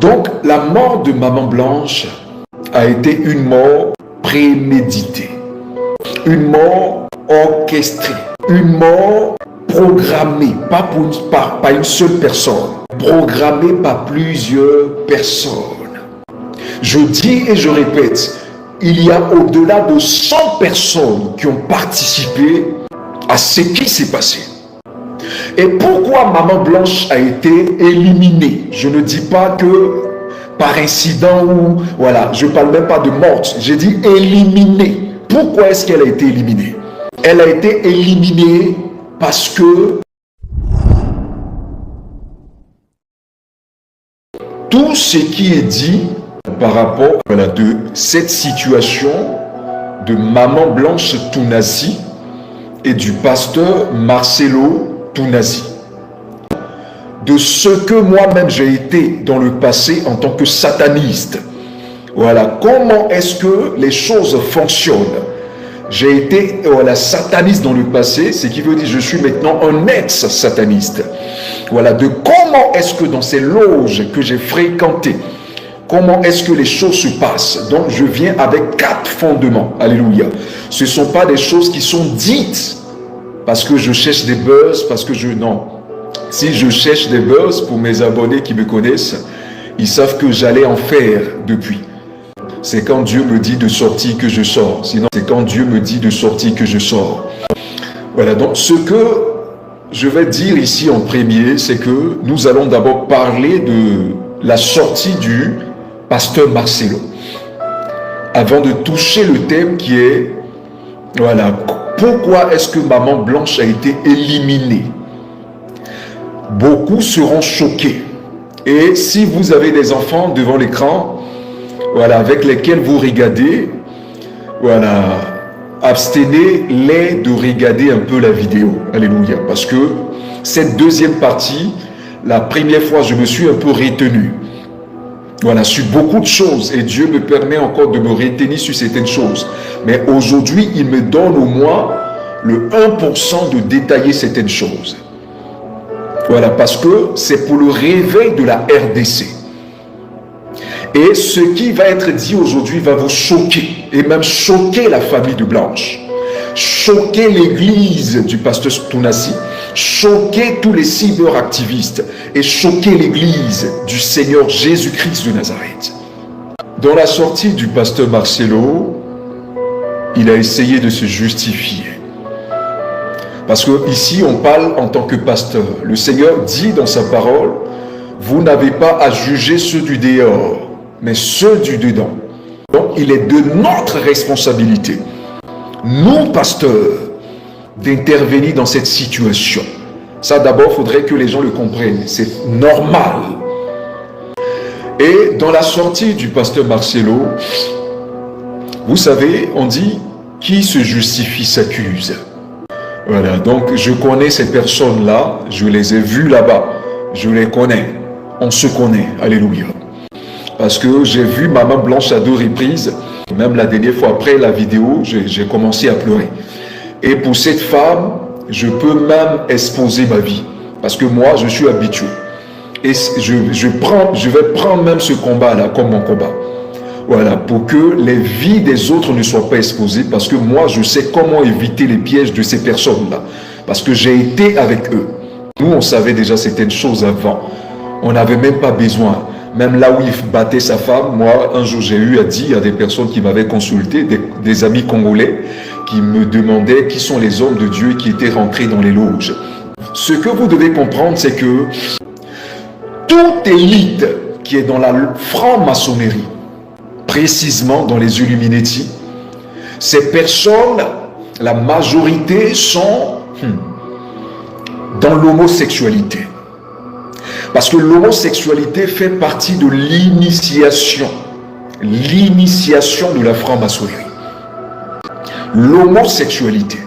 Donc, la mort de Maman Blanche a été une mort préméditée, une mort orchestrée, une mort programmée, pas une seule personne, programmée par plusieurs personnes. Je dis et je répète, il y a au-delà de 100 personnes qui ont participé à ce qui s'est passé. Et pourquoi Maman Blanche a été éliminée? Je ne dis pas que par incident ou voilà, je ne parle même pas de morte, j'ai dit éliminée. Pourquoi est-ce qu'elle a été éliminée? Elle a été éliminée parce que tout ce qui est dit par rapport de cette situation de Maman Blanche Tounazi et du pasteur Marcelo Tounazi, de ce que moi-même j'ai été dans le passé en tant que sataniste. Voilà, comment est-ce que les choses fonctionnent. J'ai été sataniste dans le passé, ce qui veut dire que je suis maintenant un ex-sataniste. Voilà, de comment est-ce que dans ces loges que j'ai fréquentées, comment est-ce que les choses se passent. Donc je viens avec 4 fondements. Alléluia. Ce ne sont pas des choses qui sont dites parce que je cherche des buzz, parce que non. Si je cherche des buzz pour mes abonnés qui me connaissent, ils savent que j'allais en faire depuis. C'est quand Dieu me dit de sortir que je sors. Sinon, c'est quand Dieu me dit de sortir que je sors. Voilà, donc ce que je vais dire ici en premier, c'est que nous allons d'abord parler de la sortie du pasteur Marcelo. Avant de toucher le thème qui est, voilà, pourquoi est-ce que Maman Blanche a été éliminée? Beaucoup seront choqués. Et si vous avez des enfants devant l'écran, voilà, avec lesquels vous regardez, voilà, abstenez-les de regarder un peu la vidéo. Alléluia. Parce que cette deuxième partie, la première fois, je me suis un peu retenu. Voilà, sur beaucoup de choses. Et Dieu me permet encore de me retenir sur certaines choses. Mais aujourd'hui, il me donne au moins le 1% de détailler certaines choses. Voilà, parce que c'est pour le réveil de la RDC. Et ce qui va être dit aujourd'hui va vous choquer, et même choquer la famille de Blanche, choquer l'église du pasteur Tounazi, choquer tous les cyberactivistes, et choquer l'église du Seigneur Jésus-Christ de Nazareth. Dans la sortie du pasteur Marcelo, il a essayé de se justifier. Parce que ici on parle en tant que pasteur. Le Seigneur dit dans sa parole, vous n'avez pas à juger ceux du dehors, mais ceux du dedans. Donc il est de notre responsabilité, nous pasteurs, d'intervenir dans cette situation. Ça d'abord, il faudrait que les gens le comprennent, c'est normal. Et dans la sortie du pasteur Marcelo, vous savez, on dit, qui se justifie s'accuse. Voilà, donc je connais ces personnes-là, je les ai vues là-bas, je les connais, on se connaît, alléluia. Parce que j'ai vu Maman Blanche à 2 reprises, même la dernière fois après la vidéo, j'ai commencé à pleurer. Et pour cette femme, je peux même exposer ma vie, parce que moi, je suis habitué. Et je vais prendre même ce combat-là comme mon combat. Voilà, pour que les vies des autres ne soient pas exposées, parce que moi, je sais comment éviter les pièges de ces personnes-là. Parce que j'ai été avec eux. Nous, on savait déjà certaines choses avant. On n'avait même pas besoin. Même là où il battait sa femme, moi, un jour, j'ai eu à dire à des personnes qui m'avaient consulté, des amis congolais, qui me demandaient qui sont les hommes de Dieu qui étaient rentrés dans les loges. Ce que vous devez comprendre, c'est que toute élite qui est dans la franc-maçonnerie, précisément dans les Illuminati, ces personnes, la majorité sont dans l'homosexualité. Parce que l'homosexualité fait partie de l'initiation de la franc-maçonnerie. L'homosexualité.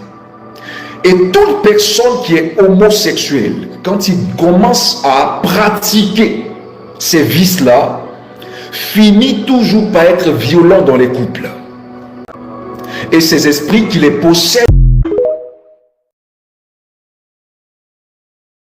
Et toute personne qui est homosexuelle, quand il commence à pratiquer ces vices-là, finit toujours par être violent dans les couples. Et ces esprits qui les possèdent